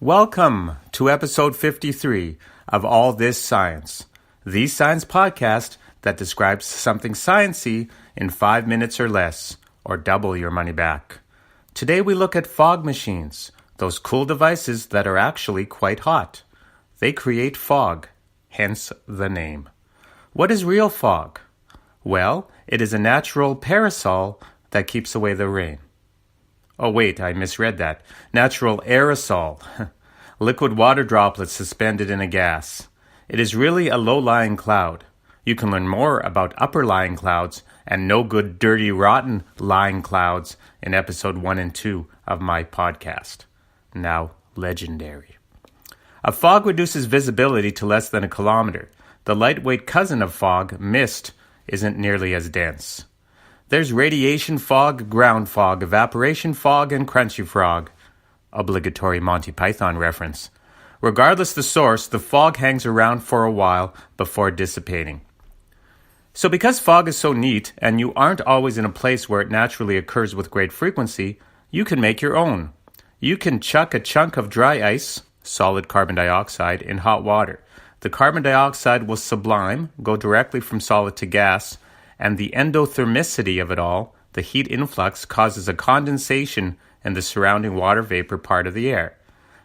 Welcome to episode 53 of All This Science, the science podcast that describes something sciencey in 5 minutes or less, or double your money back. Today we look at fog machines, those cool devices that are actually quite hot. They create fog, hence the name. What is real fog? Well, it is a natural parasol that keeps away the rain. Oh wait, I misread that. Natural aerosol. Liquid water droplets suspended in a gas. It is really a low-lying cloud. You can learn more about upper-lying clouds and no good, dirty, rotten lying clouds in episode 1 and 2 of my podcast. Now, legendary. A fog reduces visibility to less than a kilometer. The lightweight cousin of fog, mist, isn't nearly as dense. There's radiation fog, ground fog, evaporation fog, and crunchy frog. Obligatory Monty Python reference. Regardless the source, the fog hangs around for a while before dissipating. So because fog is so neat, and you aren't always in a place where it naturally occurs with great frequency, you can make your own. You can chuck a chunk of dry ice, solid carbon dioxide, in hot water. The carbon dioxide will sublime, go directly from solid to gas, and the endothermicity of it all, the heat influx, causes a condensation in the surrounding water vapor part of the air.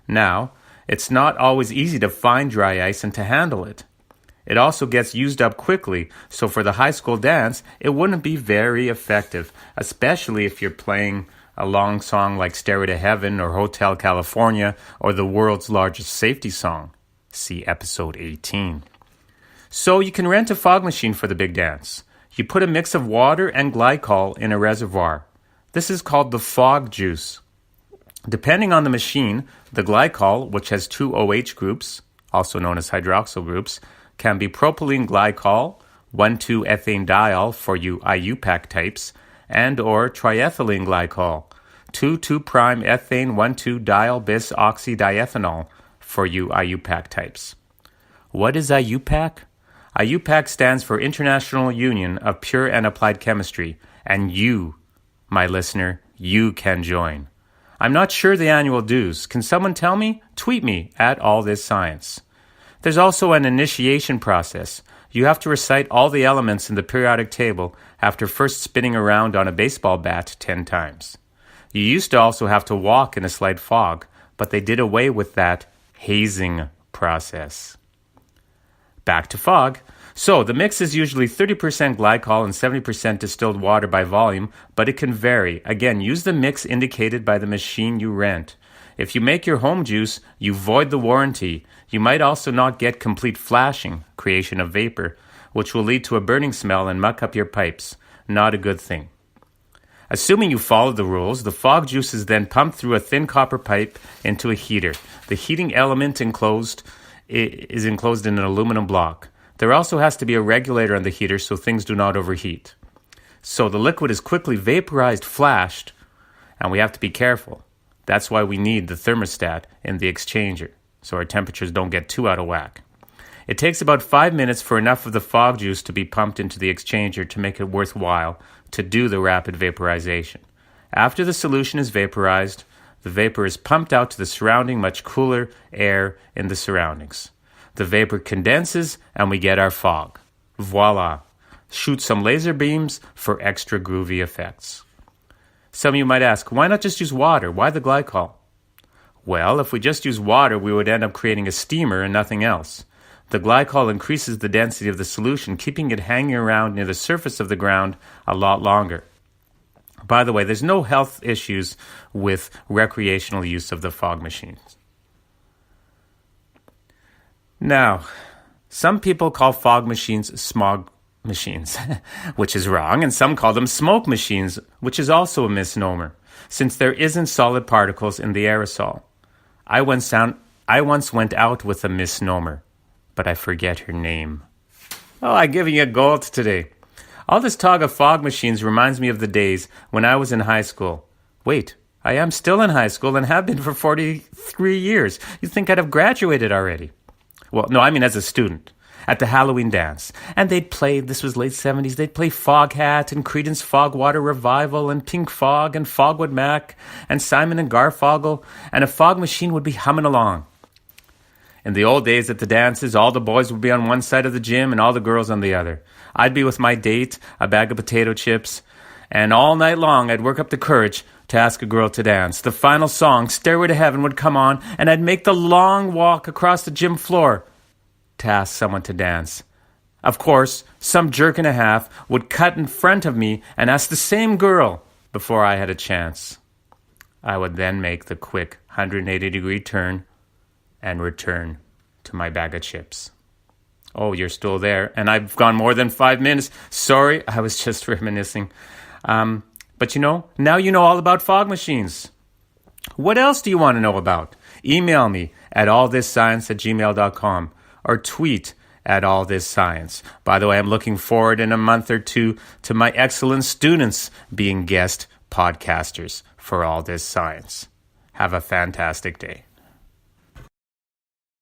Now, it's not always easy to find dry ice and to handle it. It also gets used up quickly, so for the high school dance, it wouldn't be very effective, especially if you're playing a long song like Stairway to Heaven or Hotel California or the world's largest safety song. See episode 18. So you can rent a fog machine for the big dance. You put a mix of water and glycol in a reservoir. This is called the fog juice. Depending on the machine, the glycol, which has 2 OH groups, also known as hydroxyl groups, can be propylene glycol, 1,2-ethane-diol for you IUPAC types, and or triethylene glycol, 2,2'-ethane 1,2-diol-bis-oxydiethanol for you IUPAC types. What is IUPAC? IUPAC stands for International Union of Pure and Applied Chemistry, and you, my listener, you can join. I'm not sure the annual dues. Can someone tell me? Tweet me at All This Science. There's also an initiation process. You have to recite all the elements in the periodic table after first spinning around on a baseball bat 10 times. You used to also have to walk in a slight fog, but they did away with that hazing process. Back to fog. So, the mix is usually 30% glycol and 70% distilled water by volume, but it can vary. Again, use the mix indicated by the machine you rent. If you make your home juice, you void the warranty. You might also not get complete flashing, creation of vapor, which will lead to a burning smell and muck up your pipes. Not a good thing. Assuming you follow the rules, the fog juice is then pumped through a thin copper pipe into a heater. The heating element is enclosed in an aluminum block. There also has to be a regulator on the heater so things do not overheat. So the liquid is quickly vaporized, flashed, and we have to be careful. That's why we need the thermostat in the exchanger, so our temperatures don't get too out of whack. It takes about 5 minutes for enough of the fog juice to be pumped into the exchanger to make it worthwhile to do the rapid vaporization. After the solution is vaporized, the vapor is pumped out to the surrounding much cooler air in the surroundings. The vapor condenses and we get our fog. Voila! Shoot some laser beams for extra groovy effects. Some of you might ask, why not just use water? Why the glycol? Well, if we just use water, we would end up creating a steamer and nothing else. The glycol increases the density of the solution, keeping it hanging around near the surface of the ground a lot longer. By the way, there's no health issues with recreational use of the fog machines. Now, some people call fog machines smog machines, which is wrong, and some call them smoke machines, which is also a misnomer, since there isn't solid particles in the aerosol. I once went out with a misnomer, but I forget her name. Oh, I'm giving you gold today. All this talk of fog machines reminds me of the days when I was in high school. Wait, I am still in high school and have been for 43 years. You'd think I'd have graduated already. Well, no, I mean as a student. at the Halloween dance. And they'd play, this was late 70s, they'd play Foghat and Creedence Fogwater Revival and Pink Fog and Fogwood Mac and Simon and Garfunkel, and a fog machine would be humming along. In the old days at the dances, all the boys would be on one side of the gym and all the girls on the other. I'd be with my date, a bag of potato chips, and all night long I'd work up the courage to ask a girl to dance. The final song, Stairway to Heaven, would come on, and I'd make the long walk across the gym floor to ask someone to dance. Of course, some jerk and a half would cut in front of me and ask the same girl before I had a chance. I would then make the quick 180-degree turn and return to my bag of chips. Oh, you're still there, and I've gone more than 5 minutes. Sorry, I was just reminiscing. But now you know all about fog machines. What else do you want to know about? Email me at allthisscience@gmail.com or tweet at allthisscience. By the way, I'm looking forward in a month or two to my excellent students being guest podcasters for All This Science. Have a fantastic day.